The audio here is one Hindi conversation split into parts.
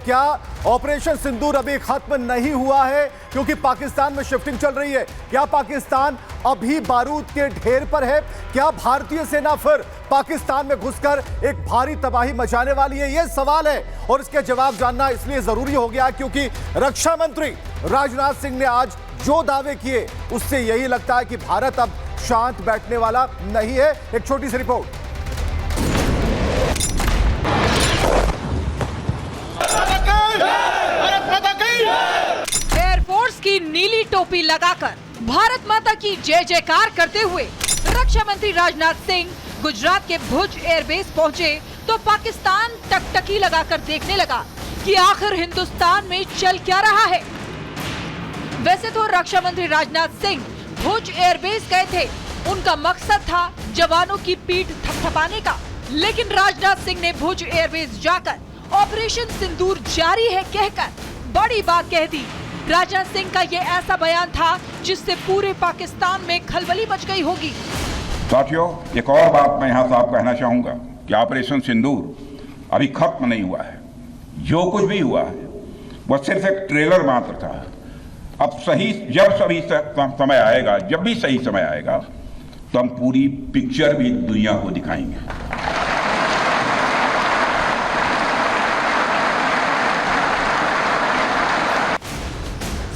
क्या ऑपरेशन सिंदूर अभी खत्म नहीं हुआ है क्योंकि पाकिस्तान में शिफ्टिंग चल रही है? क्या पाकिस्तान अभी बारूद के ढेर पर है? क्या भारतीय सेना फिर पाकिस्तान में घुसकर एक भारी तबाही मचाने वाली है? यह सवाल है और इसके जवाब जानना इसलिए जरूरी हो गया क्योंकि रक्षा मंत्री राजनाथ सिंह ने आज जो दावे किए उससे यही लगता है कि भारत अब शांत बैठने वाला नहीं है। एक छोटी सी रिपोर्ट। एयरफोर्स की नीली टोपी लगाकर भारत माता की जय जयकार करते हुए रक्षा मंत्री राजनाथ सिंह गुजरात के भुज एयरबेस पहुंचे तो पाकिस्तान टकटकी लगाकर देखने लगा कि आखिर हिंदुस्तान में चल क्या रहा है। वैसे तो रक्षा मंत्री राजनाथ सिंह भुज एयरबेस गए थे, उनका मकसद था जवानों की पीठ थपथपाने का, लेकिन राजनाथ सिंह ने भुज एयरबेस जाकर ऑपरेशन सिंदूर जारी है कहकर बड़ी बात कह दी। राजनाथ सिंह का ये ऐसा बयान था जिससे पूरे पाकिस्तान में खलबली मच गई होगी। साथियों, एक और बात मैं यहाँ साफ कहना चाहूंगा कि ऑपरेशन सिंदूर अभी खत्म नहीं हुआ है। जो कुछ भी हुआ है वह सिर्फ एक ट्रेलर मात्र था। अब सही समय आएगा, जब भी सही समय आएगा तो हम पूरी पिक्चर भी दुनिया को दिखाएंगे।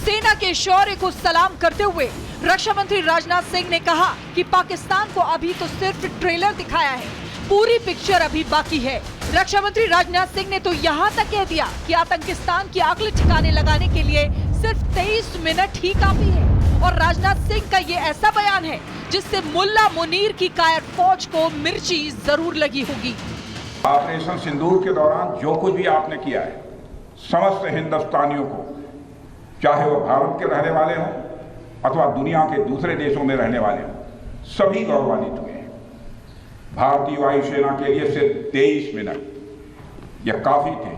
सेना के शौर्य को सलाम करते हुए रक्षा मंत्री राजनाथ सिंह ने कहा कि पाकिस्तान को अभी तो सिर्फ ट्रेलर दिखाया है, पूरी पिक्चर अभी बाकी है। रक्षा मंत्री राजनाथ सिंह ने तो यहाँ तक कह दिया कि आतंकिस्तान की आंकड़े ठिकाने लगाने के लिए सिर्फ 23 मिनट ही काफी है। और राजनाथ सिंह का ये ऐसा बयान है जिससे मुल्ला मुनीर की कायर फौज को मिर्ची जरूर लगी होगी। ऑपरेशन सिंदूर के दौरान जो कुछ भी आपने किया है, समस्त हिंदुस्तानियों को, चाहे वो भारत के रहने वाले हों अथवा दुनिया के दूसरे देशों में रहने वाले हों, सभी गौरवान्वित हुए हैं। भारतीय वायुसेना के लिए सिर्फ 23 मिनट यह काफी थे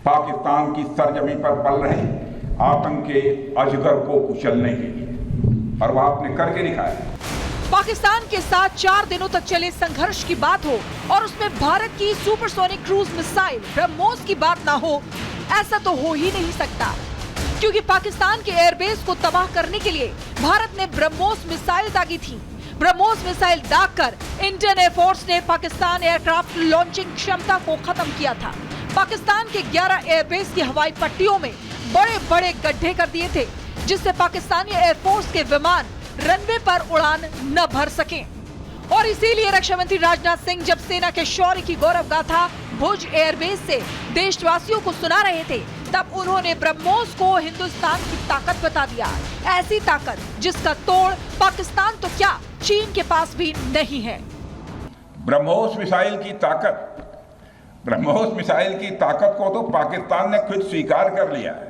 पाकिस्तान की सरजमी पर पल रहे आतंक के अजगर को कुचलने के लिए, और वह आपने करके दिखाया। पाकिस्तान के साथ 4 दिनों तक चले संघर्ष की बात हो और उसमें भारत की सुपरसोनिक क्रूज मिसाइल ब्रह्मोस की बात ना हो, ऐसा तो हो ही नहीं सकता, क्योंकि पाकिस्तान के एयरबेस को तबाह करने के लिए भारत ने ब्रह्मोस मिसाइल दागी थी। ब्रह्मोस मिसाइल दागकर इंडियन एयरफोर्स ने पाकिस्तान एयरक्राफ्ट लॉन्चिंग क्षमता को खत्म किया था। पाकिस्तान के 11 एयरबेस की हवाई पट्टियों में बड़े बड़े गड्ढे कर दिए थे, जिससे पाकिस्तानी एयरफोर्स के विमान रनवे पर उड़ान न भर सके। और इसीलिए रक्षा मंत्री राजनाथ सिंह जब सेना के शौर्य की गौरव गाथा भुज एयरबेस से देशवासियों को सुना रहे थे, तब उन्होंने ब्रह्मोस को हिंदुस्तान की ताकत बता दिया। ऐसी ताकत जिसका तोड़ पाकिस्तान तो क्या चीन के पास भी नहीं है। ब्रह्मोस मिसाइल की ताकत को तो पाकिस्तान ने खुद स्वीकार कर लिया है।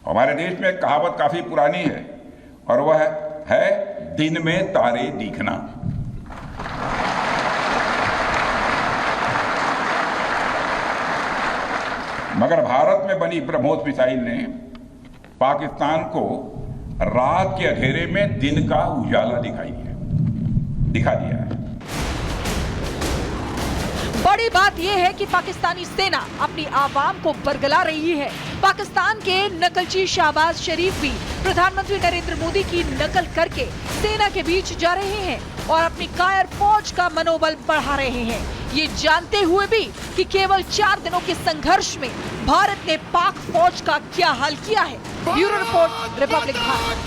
हमारे देश में एक कहावत काफी पुरानी है और वह है दिन में तारे दिखना। मगर भारत में बनी ब्रह्मोस मिसाइल ने पाकिस्तान को रात के अंधेरे में दिन का उजाला दिखा दिया है। बड़ी बात यह है कि पाकिस्तानी सेना अपनी आवाम को बरगला रही है। पाकिस्तान के नकलची शहबाज शरीफ भी प्रधानमंत्री नरेंद्र मोदी की नकल करके सेना के बीच जा रहे हैं और अपनी कायर फौज का मनोबल बढ़ा रहे हैं, ये जानते हुए भी कि केवल 4 दिनों के संघर्ष में भारत ने पाक फौज का क्या हाल किया है। Bureau report, Republic Bharat.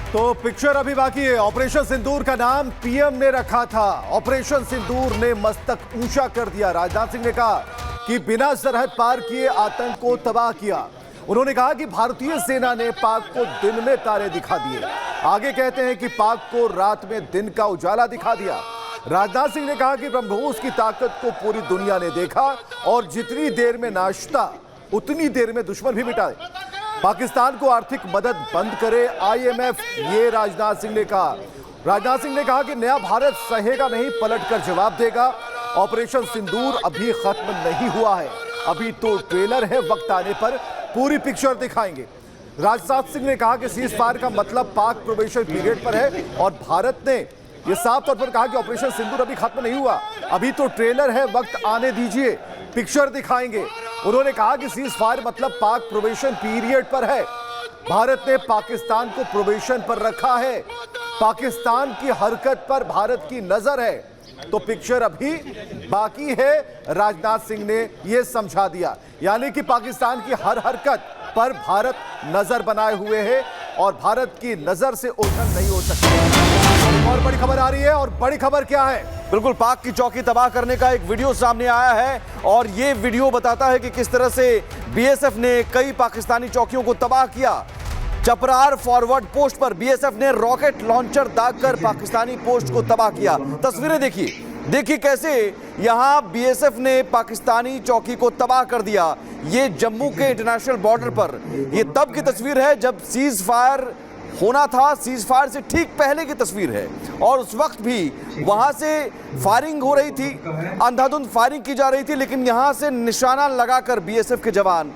तो पिक्चर अभी बाकी है। ऑपरेशन सिंदूर का नाम पीएम ने रखा था। ऑपरेशन सिंदूर ने मस्तक ऊंचा कर दिया। राजनाथ सिंह ने कहा कि बिना सरहद पार किए आतंक को तबाह किया। उन्होंने कहा कि भारतीय सेना ने पाक को दिन में तारे दिखा दिए। आगे कहते हैं कि पाक को रात में दिन का उजाला दिखा दिया। राजनाथ सिंह ने कहा कि ब्रह्मोस की ताकत को पूरी दुनिया ने देखा और जितनी देर में नाश्ता उतनी देर में दुश्मन भी मिटाए। पाकिस्तान को आर्थिक मदद बंद करे आईएमएफ, ये राजनाथ सिंह ने कहा। राजनाथ सिंह ने कहा कि नया भारत सहेगा नहीं, पलटकर जवाब देगा। ऑपरेशन सिंदूर अभी खत्म नहीं हुआ है, अभी तो ट्रेलर है, वक्त आने पर पूरी पिक्चर दिखाएंगे। राजनाथ सिंह ने कहा कि सीज फायर का मतलब पाक प्रोबेशन पीरियड पर है और भारत ने ये साफ तौर पर कहा कि ऑपरेशन सिंदूर अभी खत्म नहीं हुआ, अभी तो ट्रेलर है, वक्त आने दीजिए, पिक्चर दिखाएंगे। उन्होंने कहा कि सीज फायर मतलब पाक प्रोबेशन पीरियड पर है। भारत ने पाकिस्तान को प्रोबेशन पर रखा है, पाकिस्तान की हरकत पर भारत की नजर है, तो पिक्चर अभी बाकी है। राजनाथ सिंह ने यह समझा दिया, यानी कि पाकिस्तान की हर हरकत पर भारत नजर बनाए हुए है और भारत की नजर से उलझन नहीं हो सकती। और बड़ी खबर आ रही है, और बड़ी खबर क्या है? बिल्कुल, पाक की चौकी तबाह करने का एक वीडियो सामने आया है और यह वीडियो बताता है कि किस तरह से बीएसएफ ने कई पाकिस्तानी चौकियों को तबाह किया। चपरार फॉरवर्ड पोस्ट पर बीएसएफ ने रॉकेट लॉन्चर दागकर पाकिस्तानी पोस्ट को तबाह किया। तस्वीरें देखिए कैसे यहां बीएसएफ ने पाकिस्तानी चौकी को तबाह कर दिया। ये जम्मू के इंटरनेशनल बॉर्डर पर ये तब की तस्वीर है जब सीज फायर होना था, सीज फायर से ठीक पहले की तस्वीर है और उस वक्त भी वहां से फायरिंग हो रही थी, अंधाधुंध फायरिंग की जा रही थी, लेकिन यहां से निशाना लगाकर बीएसएफ के जवान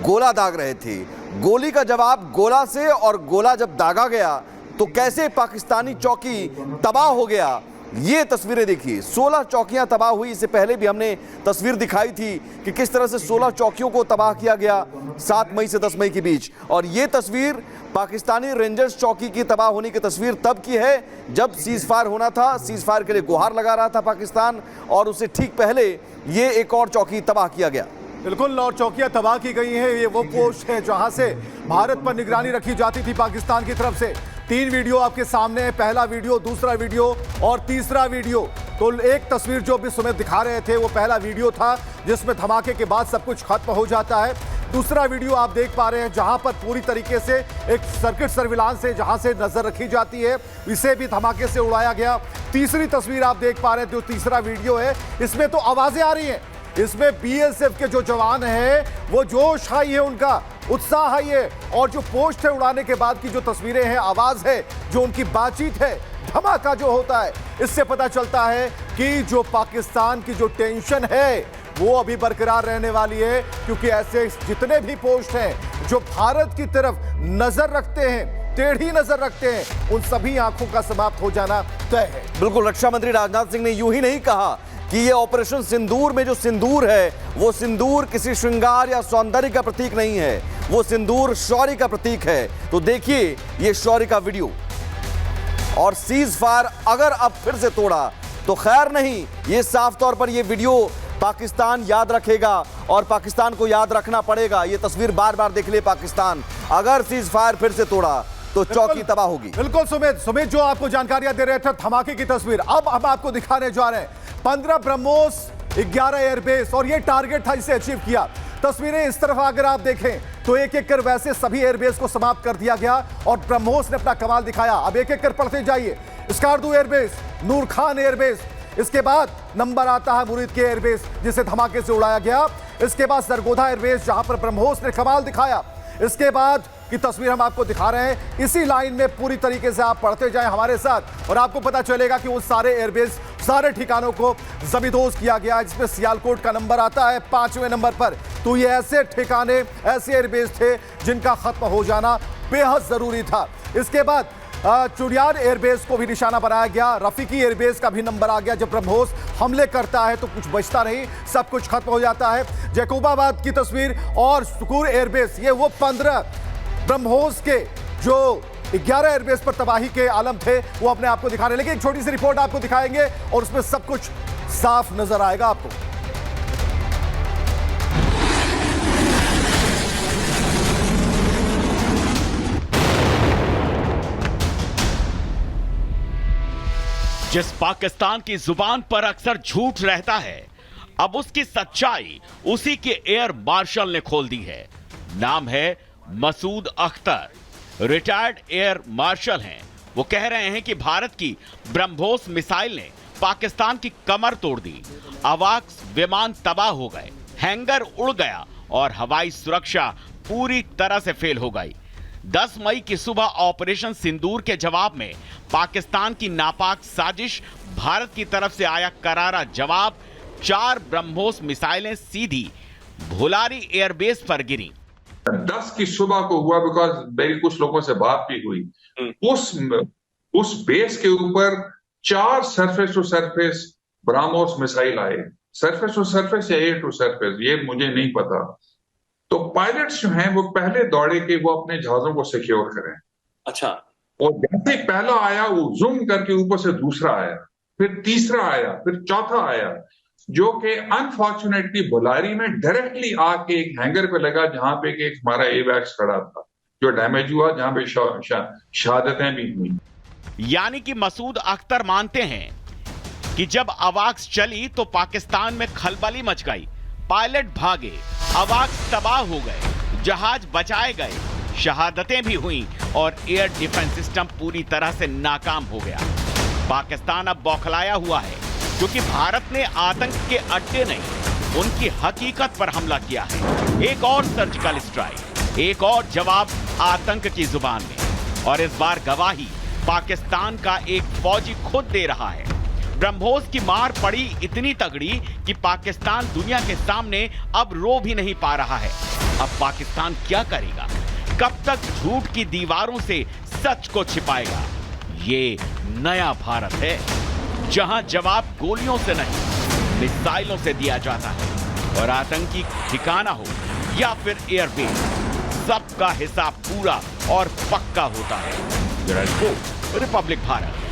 गोला दाग रहे थे। गोली का जवाब गोला से, और गोला जब दागा गया तो कैसे पाकिस्तानी चौकी तबाह हो गया। ये तस्वीरें देखिए, 16 चौकियां तबाह हुई। इससे पहले भी हमने तस्वीर दिखाई थी कि किस तरह से 16 चौकियों को तबाह किया गया 7 मई से 10 मई के बीच। और ये तस्वीर पाकिस्तानी रेंजर्स चौकी की तबाह होने की तस्वीर तब की है जब सीज फायर होना था, सीज फायर के लिए गुहार लगा रहा था पाकिस्तान, और उससे ठीक पहले ये एक और चौकी तबाह किया गया। बिल्कुल, और चौकियां तबाह की गई हैं। ये वो पोस्ट है जहां से भारत पर निगरानी रखी जाती थी पाकिस्तान की तरफ से। 3 वीडियो आपके सामने है, पहला वीडियो, दूसरा वीडियो और तीसरा वीडियो। तो एक तस्वीर जो भी सुमित दिखा रहे थे वो पहला वीडियो था जिसमें धमाके के बाद सब कुछ खत्म हो जाता है। दूसरा वीडियो आप देख पा रहे हैं जहां पर पूरी तरीके से एक सर्किट सर्विलांस है जहां से नजर रखी जाती है, इसे भी धमाके से उड़ाया गया। तीसरी तस्वीर आप देख पा रहे हैं जो तीसरा वीडियो है, इसमें तो आवाजें आ रही हैं, इसमें बीएसएफ के जो जवान हैं वो जोश हाई है, उनका उत्साह हाई है, और जो पोस्ट है उड़ाने के बाद की जो तस्वीरें हैं, आवाज है, जो उनकी बातचीत है, धमाका जो होता है, इससे पता चलता है कि जो पाकिस्तान की जो टेंशन है वो अभी बरकरार रहने वाली है, क्योंकि ऐसे जितने भी पोस्ट हैं जो भारत की तरफ नजर रखते हैं, टेढ़ी नजर रखते हैं, उन सभी आंखों का समाप्त हो जाना तय है। बिल्कुल, रक्षा मंत्री राजनाथ सिंह ने यूं ही नहीं कहा कि ये ऑपरेशन सिंदूर में जो सिंदूर है वो सिंदूर किसी श्रृंगार या सौंदर्य का प्रतीक नहीं है, वो सिंदूर शौर्य का प्रतीक है। तो देखिए ये शौर्य का वीडियो। और सीज फायर अगर अब फिर से तोड़ा तो खैर नहीं, ये साफ तौर पर ये वीडियो पाकिस्तान याद रखेगा और पाकिस्तान को याद रखना पड़ेगा। ये तस्वीर बार बार देख ले पाकिस्तान, अगर सीज फायर फिर से तोड़ा तो चौकी तबाह होगी। बिल्कुल सुमित जो आपको जानकारियां दे रहे थे धमाके की तस्वीर, अब हम आपको दिखाने जा रहे हैं 15 ब्रह्मोस 11 एयरबेस, और ये टारगेट था जिसे अचीव किया। तस्वीरें इस तरफ अगर आप देखें तो एक एक कर वैसे सभी एयरबेस को समाप्त कर दिया गया और ब्रह्मोस ने अपना कमाल दिखाया। अब एक एक कर पढ़ते जाइए। स्कार्दू एयरबेस, नूर खान एयरबेस, इसके बाद नंबर आता है मुरीद के एयरबेस जिसे धमाके से उड़ाया गया। इसके बाद सरगोधा एयरबेस जहां पर ब्रह्मोस ने कमाल दिखाया। इसके बाद की तस्वीर हम आपको दिखा रहे हैं, इसी लाइन में पूरी तरीके से आप पढ़ते जाएं हमारे साथ और आपको पता चलेगा कि उस सारे एयरबेस, सारे ठिकानों को जमींदोज किया गया है, जिसमें सियालकोट का नंबर आता है 5वें नंबर पर। तो ये ऐसे ठिकाने, ऐसे एयरबेस थे जिनका खत्म हो जाना बेहद जरूरी था। इसके बाद चुड़ियार एयरबेस को भी निशाना बनाया गया। रफीकी एयरबेस का भी नंबर आ गया। जब ब्रह्मोस हमले करता है तो कुछ बचता नहीं, सब कुछ खत्म हो जाता है। जैकोबाबाद की तस्वीर और सुकूर एयरबेस, ये वो 15 ब्रह्मोस के जो 11 एयरबेस पर तबाही के आलम थे वो अपने आप को दिखा रहे हैं। लेकिन एक छोटी सी रिपोर्ट आपको दिखाएंगे और उसमें सब कुछ साफ नजर आएगा आपको। जिस पाकिस्तान की जुबान पर अक्सर झूठ रहता है, अब उसकी सच्चाई उसी के एयर मार्शल ने खोल दी है। नाम है Masood Akhtar, retired air marshal हैं। वो कह रहे हैं कि भारत की ब्रह्मोस मिसाइल ने पाकिस्तान की कमर तोड़ दी, अवाक्स विमान तबाह हो गए, हैंगर उड़ गया और हवाई सुरक्षा पूरी तरह से फेल हो गई। 10 मई की सुबह ऑपरेशन सिंदूर के जवाब में पाकिस्तान की नापाक साजिश, भारत की तरफ से आया करारा जवाब। 4 ब्रह्मोस मिसाइलें सीधी भुलारी एयरबेस पर गिरी। 10 की सुबह को हुआ, बिकॉज मेरी कुछ लोगों से बात भी हुई। उस बेस के ऊपर 4 surface to surface BrahMos missile आए, सरफेस टू सरफेस या एयर टू सरफेस, ये मुझे नहीं पता। तो पायलट्स जो हैं वो पहले दौड़े कि वो अपने जहाजों को सिक्योर करें। अच्छा। और जैसे पहला आया वो जूम करके ऊपर से दूसरा आया, फिर तीसरा आया, फिर चौथा आया, जो कि अनफॉर्चुनेटली बुलारी में डायरेक्टली आके एक हैंगर पे लगा जहां पे कि एक हमारा एवैक्स खड़ा था, जो डैमेज हुआ, जहां पे शहादतें भी हुई। यानी कि मसूद अख्तर मानते हैं कि जब अवाक्स चली तो पाकिस्तान में खलबली मच गई, पायलट भागे, अवाक्स तबाह हो गए, जहाज बचाए गए, शहादतें भी हुई और एयर डिफेंस सिस्टम पूरी तरह से नाकाम हो गया। पाकिस्तान अब बौखलाया हुआ है क्योंकि भारत ने आतंक के अड्डे नहीं, उनकी हकीकत पर हमला किया है। एक और सर्जिकल स्ट्राइक, एक और जवाब आतंक की जुबान में, और इस बार गवाही पाकिस्तान का एक फौजी खुद दे रहा है। ब्रह्मोस की मार पड़ी इतनी तगड़ी कि पाकिस्तान दुनिया के सामने अब रो भी नहीं पा रहा है। अब पाकिस्तान क्या करेगा? कब तक झूठ की दीवारों से सच को छिपाएगा? ये नया भारत है जहां जवाब गोलियों से नहीं, मिसाइलों से दिया जाता है, और आतंकी ठिकाना हो या फिर एयरबेस, सबका हिसाब पूरा और पक्का होता है। रिपब्लिक भारत।